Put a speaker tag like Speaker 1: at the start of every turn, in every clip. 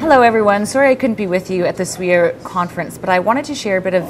Speaker 1: Hello everyone, sorry I couldn't be with you at the SWEA conference, but I wanted to share a bit of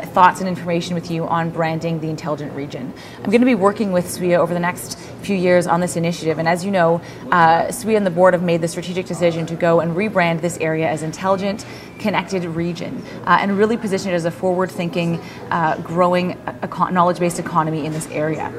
Speaker 1: thoughts and information with you on branding the intelligent region. I'm going to be working with SWEA over the next few years on this initiative, and as you know, SWEA and the board have made the strategic decision to go and rebrand this area as Intelligent Connected Region and really position it as a forward-thinking, growing knowledge-based economy in this area.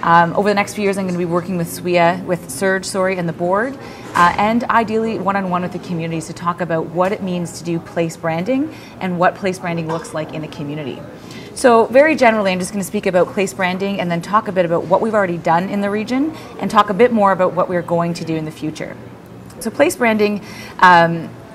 Speaker 1: Over the next few years, I'm going to be working with SWEA, with Serge, and the board, and ideally one-on-one with the communities to talk about what it means to do place branding and what place branding looks like in a community. So very generally, I'm just going to speak about place branding and then talk a bit about what we've already done in the region and talk a bit more about what we're going to do in the future. So place branding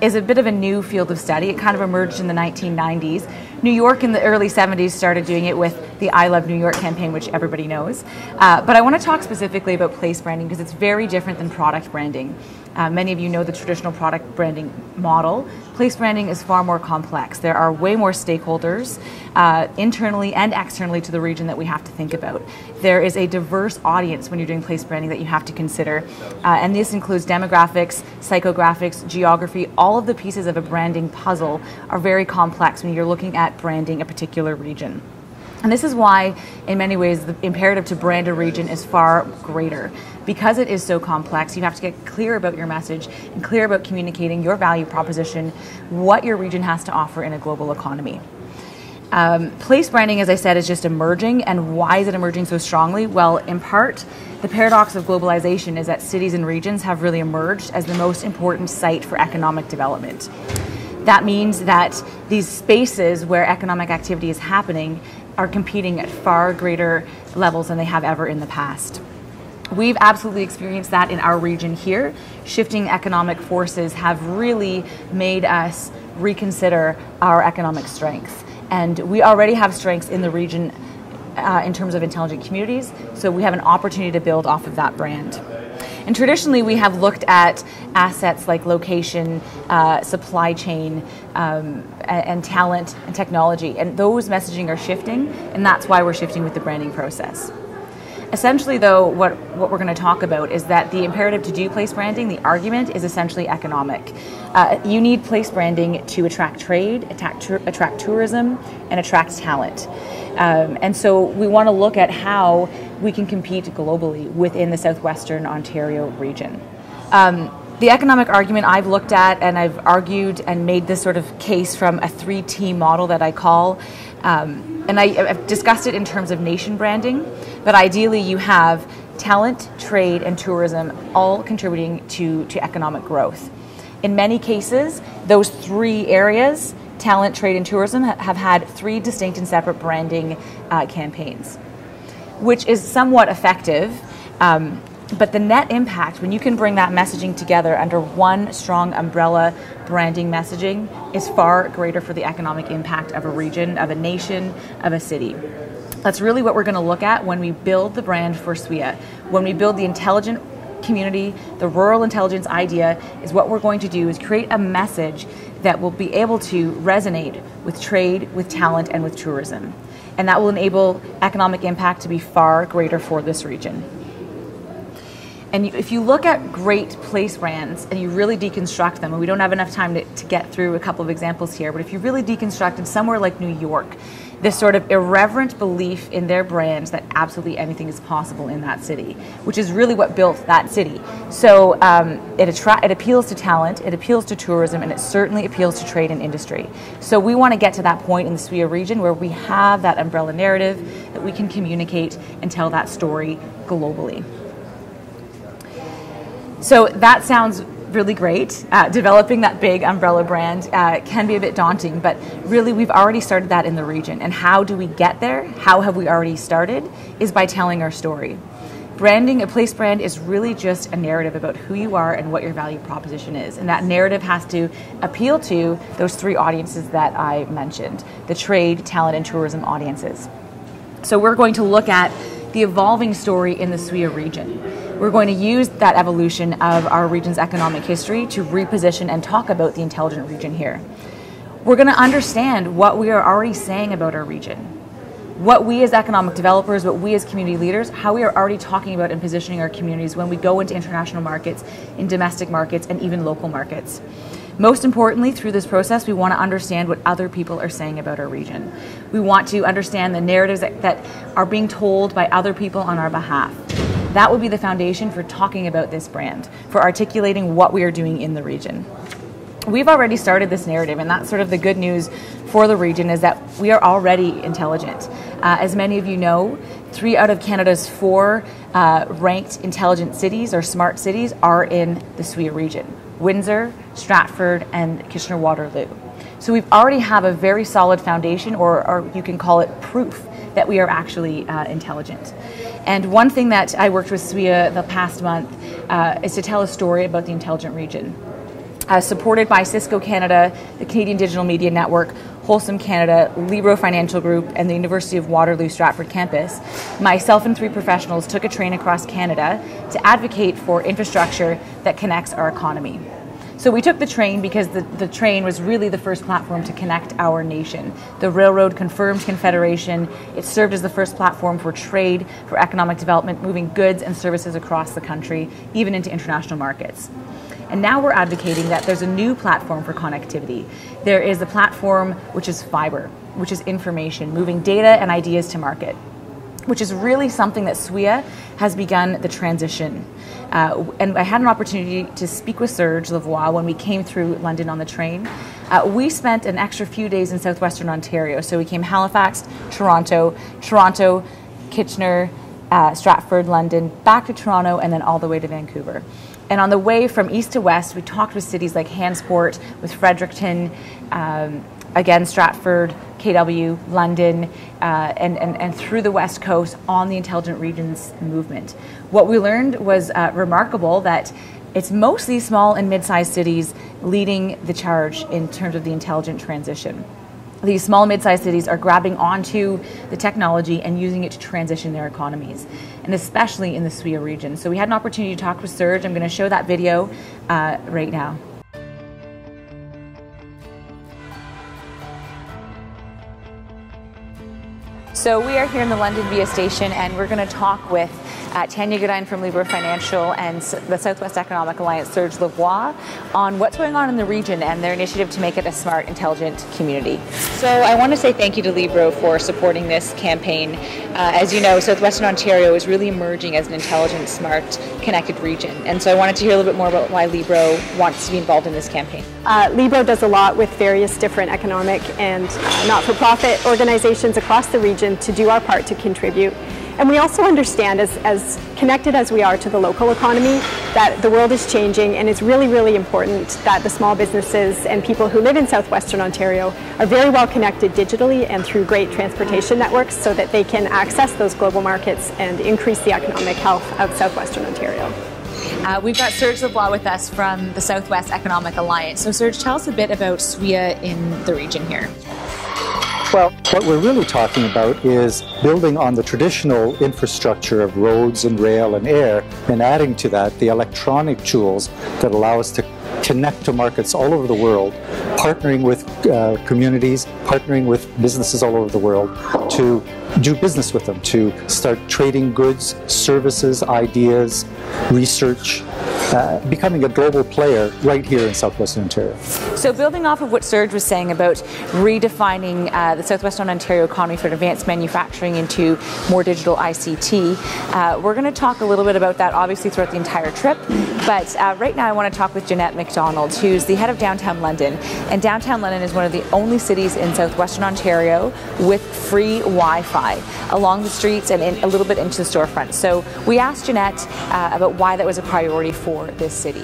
Speaker 1: is a bit of a new field of study. It kind of emerged in the 1990s. New York in the early 70s started doing it with the I Love New York campaign, which everybody knows. But I want to talk specifically about place branding because it's very different than product branding. Many of you know the traditional product branding model. Place branding is far more complex. There are way more stakeholders internally and externally to the region that we have to think about. There is a diverse audience when you're doing place branding that you have to consider, and this includes demographics, psychographics, geography. All of the pieces of a branding puzzle are very complex when you're looking at branding a particular region. And this is why, in many ways, the imperative to brand a region is far greater. Because it is so complex, you have to get clear about your message and clear about communicating your value proposition, what your region has to offer in a global economy. Place branding, as I said, is just emerging. And why is it emerging so strongly? Well, in part, the paradox of globalization is that cities and regions have really emerged as the most important site for economic development. That means that these spaces where economic activity is happening are competing at far greater levels than they have ever in the past. We've absolutely experienced that in our region here. Shifting economic forces have really made us reconsider our economic strength. And we already have strengths in the region in terms of intelligent communities, so we have an opportunity to build off of that brand. And traditionally, we have looked at assets like location, supply chain, and talent and technology. And those messaging are shifting, and that's why we're shifting with the branding process. Essentially, though, what we're going to talk about is that the imperative to do place branding, the argument, is essentially economic. You need place branding to attract trade, attract tourism, and attract talent. And so we want to look at how we can compete globally within the Southwestern Ontario region. The economic argument I've looked at and I've argued and made this sort of case from a 3T model that I call, and I've discussed it in terms of nation branding, but ideally you have talent, trade, and tourism all contributing to economic growth. In many cases, those three areas, talent, trade, and tourism, have had three distinct and separate branding campaigns, which is somewhat effective, but the net impact, when you can bring that messaging together under one strong umbrella branding messaging, is far greater for the economic impact of a region, of a nation, of a city. That's really what we're going to look at when we build the brand for SWEA. When we build the intelligent community, the rural intelligence idea, is what we're going to do is create a message that will be able to resonate with trade, with talent, and with tourism. And that will enable economic impact to be far greater for this region. And if you look at great place brands and you really deconstruct them, and we don't have enough time to get through a couple of examples here, but if you really deconstructed somewhere like New York, this sort of irreverent belief in their brand that absolutely anything is possible in that city, which is really what built that city. So it appeals to talent, it appeals to tourism, and it certainly appeals to trade and industry. So we want to get to that point in the SWEA region where we have that umbrella narrative that we can communicate and tell that story globally. So that sounds really great. Developing that big umbrella brand can be a bit daunting, but really we've already started that in the region. And how do we get there? How have we already started? Is by telling our story. Branding a place brand is really just a narrative about who you are and what your value proposition is. And that narrative has to appeal to those three audiences that I mentioned, the trade, talent, and tourism audiences. So we're going to look at the evolving story in the SWEA region. We're going to use that evolution of our region's economic history to reposition and talk about the intelligent region here. We're going to understand what we are already saying about our region. what we as economic developers, what we as community leaders, how we are already talking about and positioning our communities when we go into international markets, in domestic markets, and even local markets. Most importantly, through this process, we want to understand what other people are saying about our region. We want to understand the narratives that are being told by other people on our behalf. That will be the foundation for talking about this brand, for articulating what we are doing in the region. We've already started this narrative, and that's sort of the good news for the region, is that we are already intelligent. As many of you know, 3 out of Canada's 4 ranked intelligent cities or smart cities are in the SWEA region: Windsor, Stratford, and Kitchener-Waterloo. So we already have a very solid foundation, or you can call it proof, that we are actually intelligent. And one thing that I worked with SWEA the past month is to tell a story about the intelligent region. Supported by Cisco Canada, the Canadian Digital Media Network, Wholesome Canada, Libro Financial Group, and the University of Waterloo Stratford campus, myself and 3 professionals took a train across Canada to advocate for infrastructure that connects our economy. So we took the train because the train was really the first platform to connect our nation. The railroad confirmed Confederation. It served as the first platform for trade, for economic development, moving goods and services across the country, even into international markets. And now we're advocating that there's a new platform for connectivity. There is a platform which is fiber, which is information, moving data and ideas to market, which is really something that SWEA has begun the transition. And I had an opportunity to speak with Serge Lavoie when we came through London on the train. We spent an extra few days in southwestern Ontario. So we came Halifax, Toronto, Kitchener, Stratford, London, back to Toronto, and then all the way to Vancouver. And on the way from east to west, we talked with cities like Hansport, with Fredericton, again, Stratford, KW, London, and through the West Coast on the Intelligent Regions movement. What we learned was remarkable, that it's mostly small and mid-sized cities leading the charge in terms of the intelligent transition. These small and mid-sized cities are grabbing onto the technology and using it to transition their economies, and especially in the SWEA region. So we had an opportunity to talk with Serge. I'm going to show that video right now. So we are here in the London VIA station, and we're going to talk with Tanya Goodine from Libro Financial and the Southwest Economic Alliance, Serge Lavoie, on what's going on in the region and their initiative to make it a smart, intelligent community. So I want to say thank you to Libro for supporting this campaign. As you know, Southwestern Ontario is really emerging as an intelligent, smart, connected region. And so I wanted to hear a little bit more about why Libro wants to be involved in this campaign.
Speaker 2: Libro does a lot with various different economic and not-for-profit organizations across the region to do our part to contribute. And we also understand, as connected as we are to the local economy, that the world is changing, and it's really, really important that the small businesses and people who live in southwestern Ontario are very well connected digitally and through great transportation networks, so that they can access those global markets and increase the economic health of southwestern Ontario.
Speaker 1: We've got Serge Lavoie with us from the Southwest Economic Alliance. So Serge, tell us a bit about SWEA in the region here.
Speaker 3: Well, what we're really talking about is building on the traditional infrastructure of roads and rail and air, and adding to that the electronic tools that allow us to connect to markets all over the world, partnering with communities, partnering with businesses all over the world to do business with them, to start trading goods, services, ideas, research, becoming a global player right here in southwestern Ontario.
Speaker 1: So building off of what Serge was saying about redefining the southwestern Ontario economy for advanced manufacturing into more digital ICT, we're going to talk a little bit about that obviously throughout the entire trip, but right now I want to talk with Jeanette McDonald, who's the head of Downtown London. And Downtown London is one of the only cities in southwestern Ontario with free Wi-Fi along the streets and a little bit into the storefront. So we asked Jeanette about why that was a priority for this city.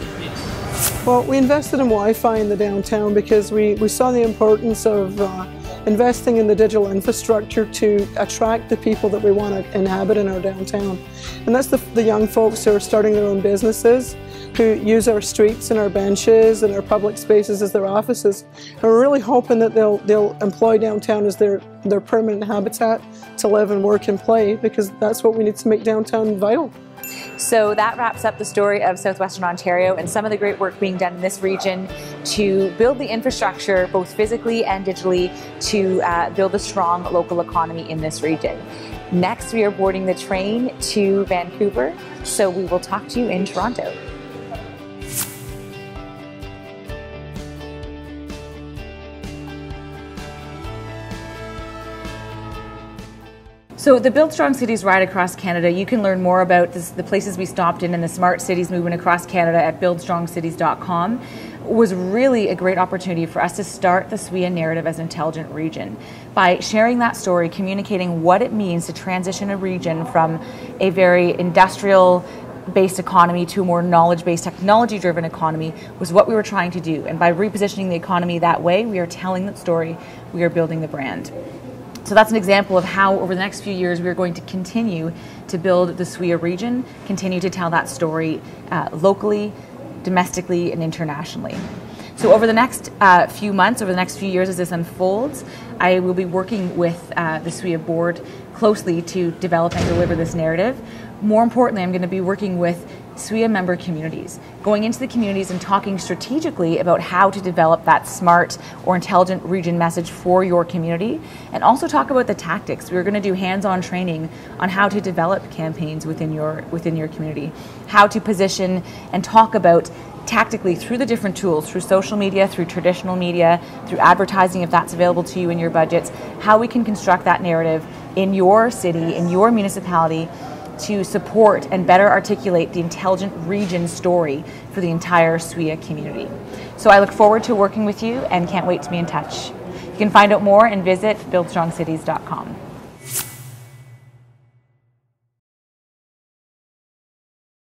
Speaker 4: Well, we invested in Wi-Fi in the downtown because we saw the importance of investing in the digital infrastructure to attract the people that we want to inhabit in our downtown. And that's the young folks who are starting their own businesses, who use our streets and our benches and our public spaces as their offices. And we're really hoping that they'll employ downtown as their permanent habitat to live and work and play, because that's what we need to make downtown vital.
Speaker 1: So that wraps up the story of Southwestern Ontario and some of the great work being done in this region to build the infrastructure, both physically and digitally, to build a strong local economy in this region. Next, we are boarding the train to Vancouver, so we will talk to you in Toronto. So the Build Strong Cities ride across Canada, you can learn more about the places we stopped in and the smart cities movement across Canada at buildstrongcities.com. Was really a great opportunity for us to start the SWEA narrative as an intelligent region. By sharing that story, communicating what it means to transition a region from a very industrial-based economy to a more knowledge-based, technology-driven economy was what we were trying to do. And by repositioning the economy that way, we are telling that story, we are building the brand. So that's an example of how over the next few years we are going to continue to build the SWEA region, continue to tell that story locally, domestically, and internationally. So over the next few months, over the next few years as this unfolds, I will be working with the SWEA board closely to develop and deliver this narrative. More importantly, I'm going to be working with SWEA member communities, going into the communities and talking strategically about how to develop that smart or intelligent region message for your community, and also talk about the tactics. We're going to do hands-on training on how to develop campaigns within your community, how to position and talk about tactically through the different tools, through social media, through traditional media, through advertising if that's available to you in your budgets, how we can construct that narrative in your city, in your municipality, to support and better articulate the intelligent region story for the entire SWEA community. So I look forward to working with you and can't wait to be in touch. You can find out more and visit buildstrongcities.com.